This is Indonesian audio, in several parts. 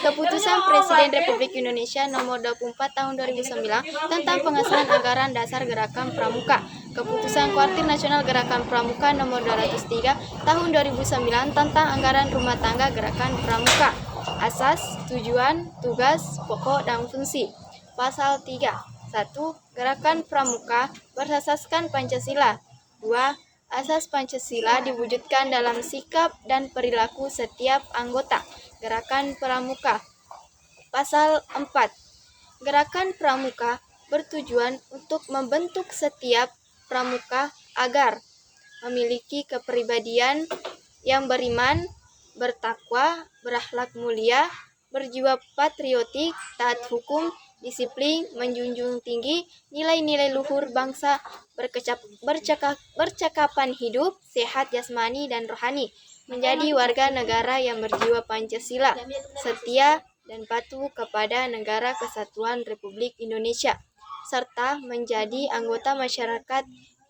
Keputusan Presiden Republik Indonesia Nomor 24 Tahun 2009 tentang pengesahan anggaran dasar Gerakan Pramuka. Keputusan Kuartir Nasional Gerakan Pramuka Nomor 203 Tahun 2009 tentang anggaran rumah tangga Gerakan Pramuka. Asas, tujuan, tugas, pokok, dan fungsi. Pasal 3. 1. Gerakan Pramuka berasaskan Pancasila. 2. Asas Pancasila diwujudkan dalam sikap dan perilaku setiap anggota Gerakan Pramuka. Pasal 4. Gerakan Pramuka bertujuan untuk membentuk setiap pramuka agar memiliki kepribadian yang beriman, bertakwa, berakhlak mulia, berjiwa patriotik, taat hukum, disiplin, menjunjung tinggi nilai-nilai luhur bangsa, bercakapan hidup, sehat jasmani dan rohani, menjadi warga negara yang berjiwa Pancasila, setia dan patuh kepada Negara Kesatuan Republik Indonesia, serta menjadi anggota masyarakat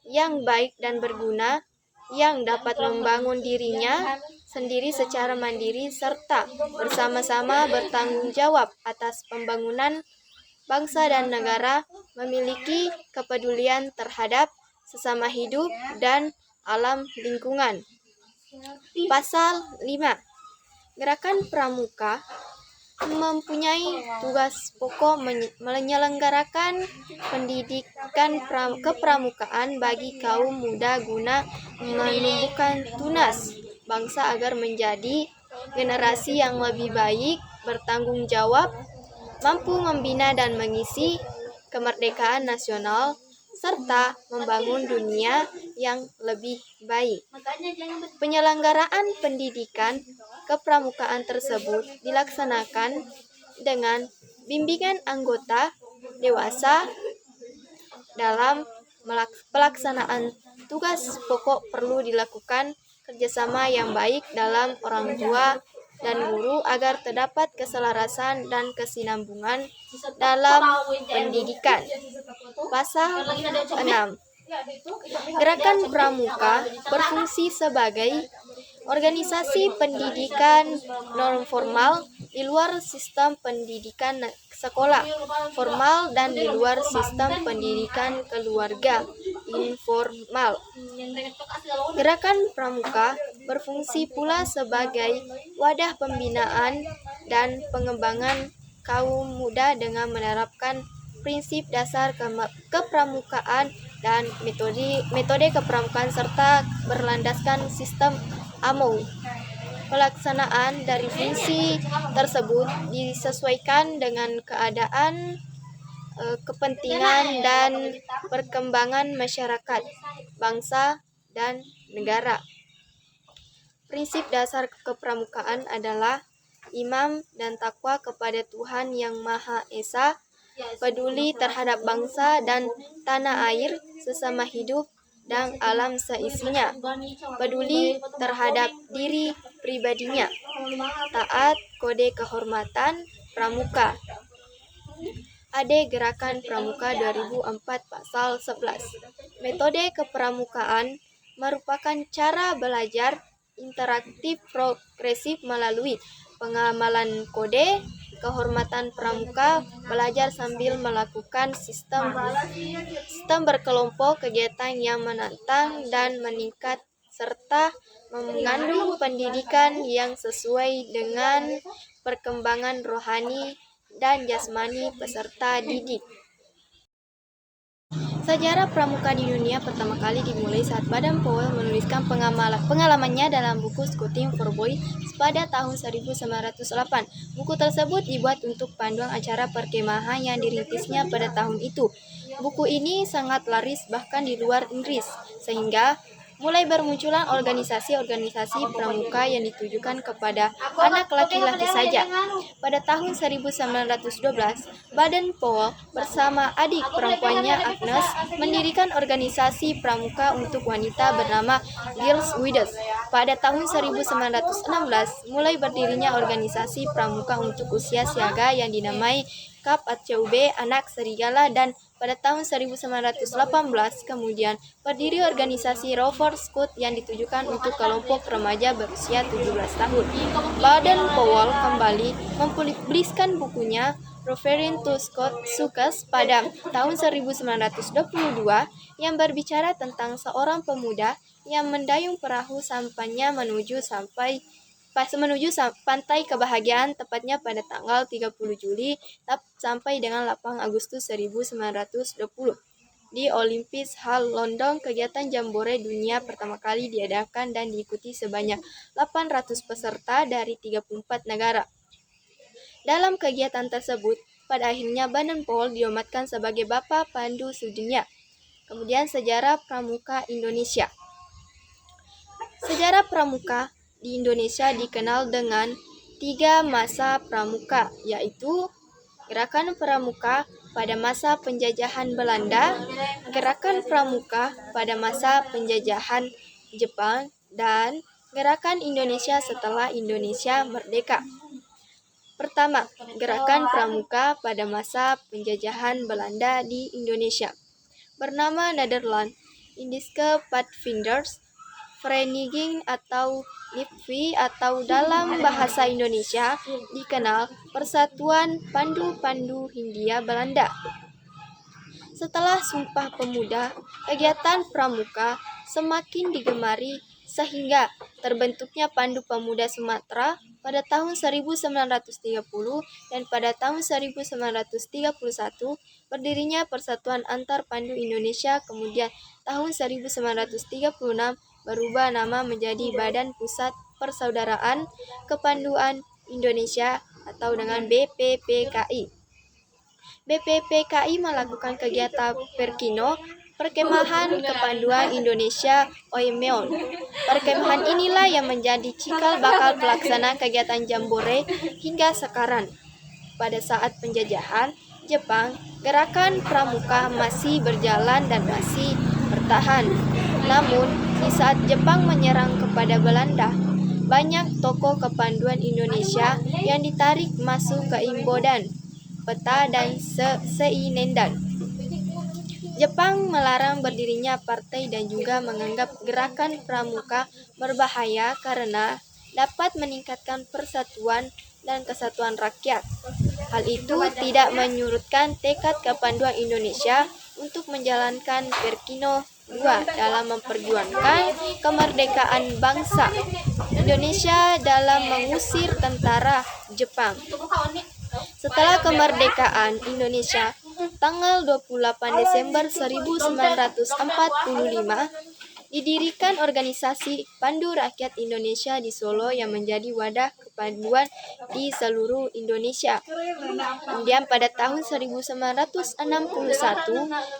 yang baik dan berguna, yang dapat membangun dirinya sendiri secara mandiri serta bersama-sama bertanggung jawab atas pembangunan bangsa dan negara, memiliki kepedulian terhadap sesama hidup dan alam lingkungan. Pasal 5. Gerakan Pramuka mempunyai tugas pokok menyelenggarakan pendidikan kepramukaan bagi kaum muda guna menumbuhkan tunas bangsa agar menjadi generasi yang lebih baik, bertanggung jawab, mampu membina dan mengisi kemerdekaan nasional, serta membangun dunia yang lebih baik. Penyelenggaraan pendidikan kepramukaan tersebut dilaksanakan dengan bimbingan anggota dewasa dalam pelaksanaan tugas pokok. Perlu dilakukan kerjasama yang baik dalam orang tua dan guru agar terdapat keselarasan dan kesinambungan dalam pendidikan. Pasal 6. Gerakan Pramuka berfungsi sebagai organisasi pendidikan non-formal di luar sistem pendidikan sekolah formal dan di luar sistem pendidikan keluarga informal. Gerakan Pramuka berfungsi pula sebagai wadah pembinaan dan pengembangan kaum muda dengan menerapkan prinsip dasar kepramukaan dan metode kepramukaan serta berlandaskan sistem AMOU. Pelaksanaan dari fungsi tersebut disesuaikan dengan keadaan, kepentingan dan perkembangan masyarakat, bangsa, dan negara. Prinsip dasar kepramukaan adalah iman dan takwa kepada Tuhan Yang Maha Esa, peduli terhadap bangsa dan tanah air, sesama hidup, dan alam seisinya, peduli terhadap diri pribadinya, taat kode kehormatan pramuka. AD Gerakan Pramuka 2004 Pasal 11. Metode kepramukaan merupakan cara belajar interaktif progresif melalui pengamalan kode kehormatan pramuka, belajar sambil melakukan sistem berkelompok, kegiatan yang menantang dan meningkat, serta mengandung pendidikan yang sesuai dengan perkembangan rohani dan jasmani peserta didik. Sejarah pramuka di dunia pertama kali dimulai saat Baden Powell menuliskan pengalamannya dalam buku Scouting for Boys pada tahun 1908. Buku tersebut dibuat untuk panduan acara perkemahan yang dirintisnya pada tahun itu. Buku ini sangat laris bahkan di luar Inggris, sehingga mulai bermunculan organisasi-organisasi pramuka yang ditujukan kepada anak laki-laki saja. Pada tahun 1912, Baden Powell bersama adik perempuannya Agnes mendirikan organisasi pramuka untuk wanita bernama Girls Widows. Pada tahun 1916, mulai berdirinya organisasi pramuka untuk usia siaga yang dinamai KAP-ACUB, Anak Serigala, dan pada tahun 1918, kemudian berdiri organisasi Rover Scout yang ditujukan untuk kelompok remaja berusia 17 tahun. Baden-Powell kembali mempublikasikan bukunya Referring to Success pada tahun 1922 yang berbicara tentang seorang pemuda yang mendayung perahu sampahnya menuju pantai kebahagiaan, tepatnya pada tanggal 30 Juli sampai dengan 8 Agustus 1920. Di Olympic Hall London, kegiatan Jambore dunia pertama kali diadakan dan diikuti sebanyak 800 peserta dari 34 negara. Dalam kegiatan tersebut, pada akhirnya Baden-Powell dinobatkan sebagai Bapak Pandu Sedunia. Kemudian sejarah pramuka Indonesia. Sejarah pramuka di Indonesia dikenal dengan 3 masa pramuka, yaitu Gerakan Pramuka pada masa penjajahan Belanda, Gerakan Pramuka pada masa penjajahan Jepang, dan Gerakan Indonesia setelah Indonesia merdeka. Pertama, Gerakan Pramuka pada masa penjajahan Belanda di Indonesia. Bernama Nederland, Indiske Padvinders, Vereniging atau LIPV atau dalam bahasa Indonesia dikenal Persatuan Pandu-Pandu Hindia Belanda. Setelah Sumpah Pemuda, kegiatan pramuka semakin digemari sehingga terbentuknya Pandu Pemuda Sumatera pada tahun 1930 dan pada tahun 1931 berdirinya Persatuan Antar Pandu Indonesia, kemudian tahun 1936 berubah nama menjadi Badan Pusat Persaudaraan Kepanduan Indonesia atau dengan BPPKI. BPPKI melakukan kegiatan Perkino, Perkemahan Kepanduan Indonesia Oemeon. Perkemahan inilah yang menjadi cikal bakal pelaksanaan kegiatan Jambore hingga sekarang. Pada saat penjajahan Jepang, gerakan pramuka masih berjalan dan masih bertahan. Namun, di saat Jepang menyerang kepada Belanda, banyak tokoh kepanduan Indonesia yang ditarik masuk ke Imbodan, Peta, dan Seinendan. Jepang melarang berdirinya partai dan juga menganggap gerakan pramuka berbahaya karena dapat meningkatkan persatuan dan kesatuan rakyat. Hal itu tidak menyurutkan tekad kepanduan Indonesia untuk menjalankan Perkino II dalam memperjuangkan kemerdekaan bangsa Indonesia dalam mengusir tentara Jepang. Setelah kemerdekaan Indonesia, tanggal 28 Desember 1945, didirikan organisasi Pandu Rakyat Indonesia di Solo yang menjadi wadah kepanduan di seluruh Indonesia. Kemudian pada tahun 1961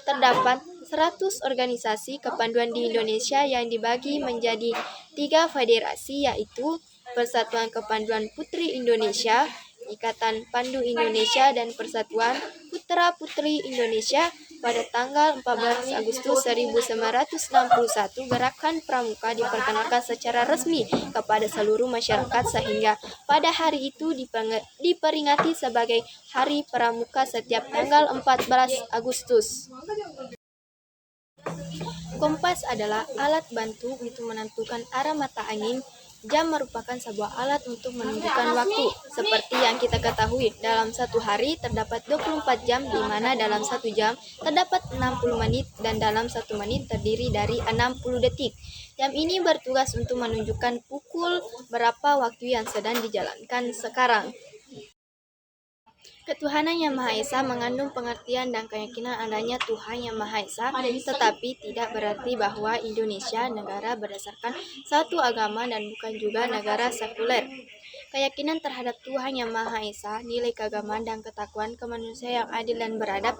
terdapat 100 organisasi kepanduan di Indonesia yang dibagi menjadi 3 federasi, yaitu Persatuan Kepanduan Putri Indonesia, Ikatan Pandu Indonesia, dan Persatuan Putra Putri Indonesia. Pada tanggal 14 Agustus 1961, gerakan pramuka diperkenalkan secara resmi kepada seluruh masyarakat sehingga pada hari itu diperingati sebagai Hari Pramuka setiap tanggal 14 Agustus. Kompas adalah alat bantu untuk menentukan arah mata angin. Jam merupakan sebuah alat untuk menunjukkan waktu. Seperti yang kita ketahui, dalam satu hari terdapat 24 jam, di mana dalam satu jam terdapat 60 menit dan dalam satu menit terdiri dari 60 detik. Jam ini bertugas untuk menunjukkan pukul berapa waktu yang sedang dijalankan sekarang. Ketuhanan Yang Maha Esa mengandung pengertian dan keyakinan adanya Tuhan Yang Maha Esa, tetapi tidak berarti bahwa Indonesia negara berdasarkan satu agama dan bukan juga negara sekuler. Keyakinan terhadap Tuhan Yang Maha Esa, nilai keagamaan dan ketakwaan kemanusiaan yang adil dan beradab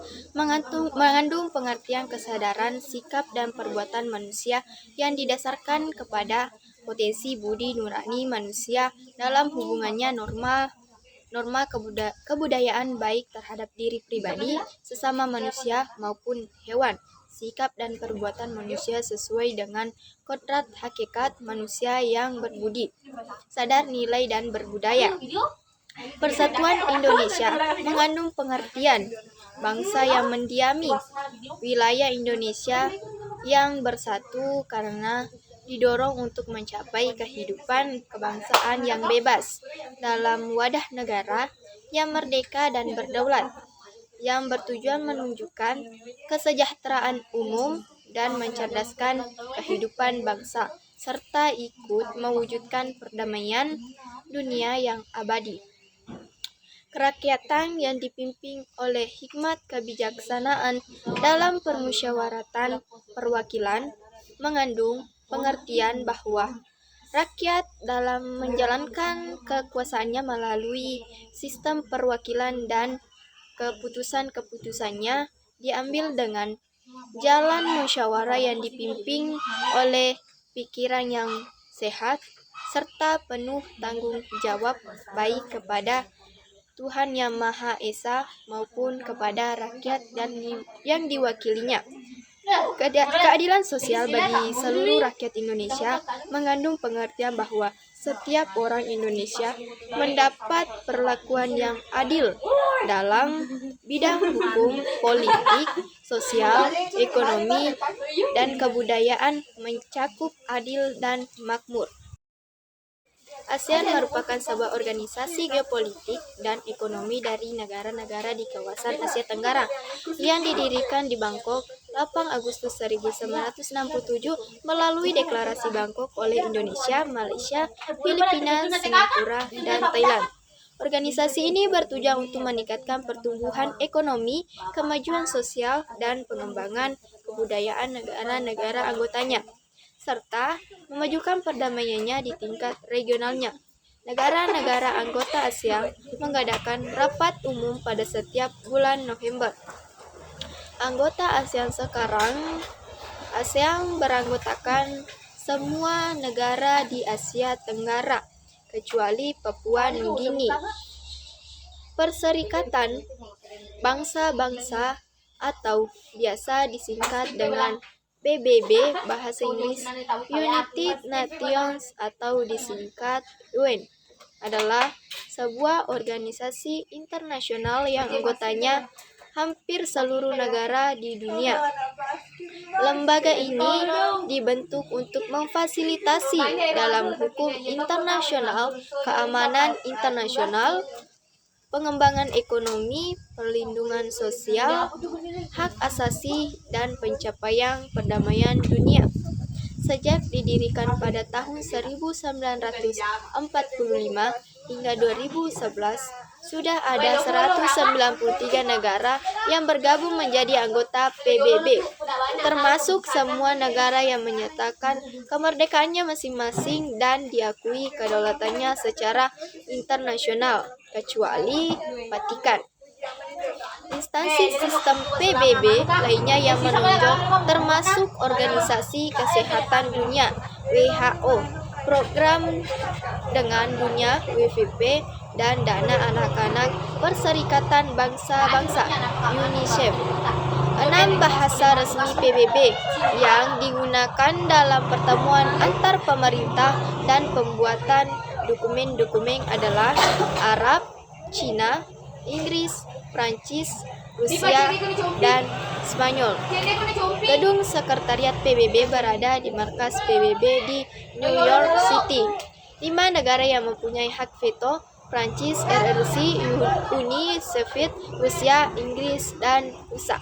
mengandung pengertian kesadaran, sikap, dan perbuatan manusia yang didasarkan kepada potensi budi nurani manusia dalam hubungannya norma kebudayaan baik terhadap diri pribadi, sesama manusia maupun hewan. Sikap dan perbuatan manusia sesuai dengan kodrat hakikat manusia yang berbudi, sadar nilai dan berbudaya. Persatuan Indonesia mengandung pengertian bangsa yang mendiami wilayah Indonesia yang bersatu karena didorong untuk mencapai kehidupan kebangsaan yang bebas dalam wadah negara yang merdeka dan berdaulat, yang bertujuan menunjukkan kesejahteraan umum dan mencerdaskan kehidupan bangsa, serta ikut mewujudkan perdamaian dunia yang abadi. Kerakyatan yang dipimpin oleh hikmat kebijaksanaan dalam permusyawaratan perwakilan mengandung pengertian bahwa rakyat dalam menjalankan kekuasaannya melalui sistem perwakilan dan keputusan-keputusannya diambil dengan jalan musyawarah yang dipimpin oleh pikiran yang sehat serta penuh tanggung jawab baik kepada Tuhan Yang Maha Esa maupun kepada rakyat yang diwakilinya. Keadilan sosial bagi seluruh rakyat Indonesia mengandung pengertian bahwa setiap orang Indonesia mendapat perlakuan yang adil dalam bidang hukum, politik, sosial, ekonomi, dan kebudayaan mencakup adil dan makmur. ASEAN merupakan sebuah organisasi geopolitik dan ekonomi dari negara-negara di kawasan Asia Tenggara yang didirikan di Bangkok 8 Agustus 1967 melalui Deklarasi Bangkok oleh Indonesia, Malaysia, Filipina, Singapura, dan Thailand. Organisasi ini bertujuan untuk meningkatkan pertumbuhan ekonomi, kemajuan sosial, dan pengembangan kebudayaan negara-negara anggotanya, serta memajukan perdamaiannya di tingkat regionalnya. Negara-negara anggota ASEAN mengadakan rapat umum pada setiap bulan November. Anggota ASEAN sekarang, ASEAN beranggotakan semua negara di Asia Tenggara, kecuali Papua Nugini. Perserikatan Bangsa-Bangsa atau biasa disingkat dengan PBB bahasa Inggris, United Nations atau disingkat UN, adalah sebuah organisasi internasional yang anggotanya hampir seluruh negara di dunia. Lembaga ini dibentuk untuk memfasilitasi dalam hukum internasional, keamanan internasional, pengembangan ekonomi, perlindungan sosial, hak asasi, dan pencapaian perdamaian dunia. Sejak didirikan pada tahun 1945 hingga 2011, sudah ada 193 negara yang bergabung menjadi anggota PBB, termasuk semua negara yang menyatakan kemerdekaannya masing-masing dan diakui kedaulatannya secara internasional, kecuali Vatikan. Instansi sistem PBB lainnya yang menonjol termasuk Organisasi Kesehatan Dunia (WHO), Program Dengan Dunia (WFP), dan Dana Anak-anak Perserikatan Bangsa-Bangsa (UNICEF). 6 bahasa resmi PBB yang digunakan dalam pertemuan antar pemerintah dan pembuatan dokumen-dokumen adalah Arab, Cina, Inggris, Prancis, Rusia, dan Spanyol. Gedung sekretariat PBB berada di markas PBB di New York City. 5 negara yang mempunyai hak veto: Prancis, RRC, Uni Soviet, Rusia, Inggris, dan USA.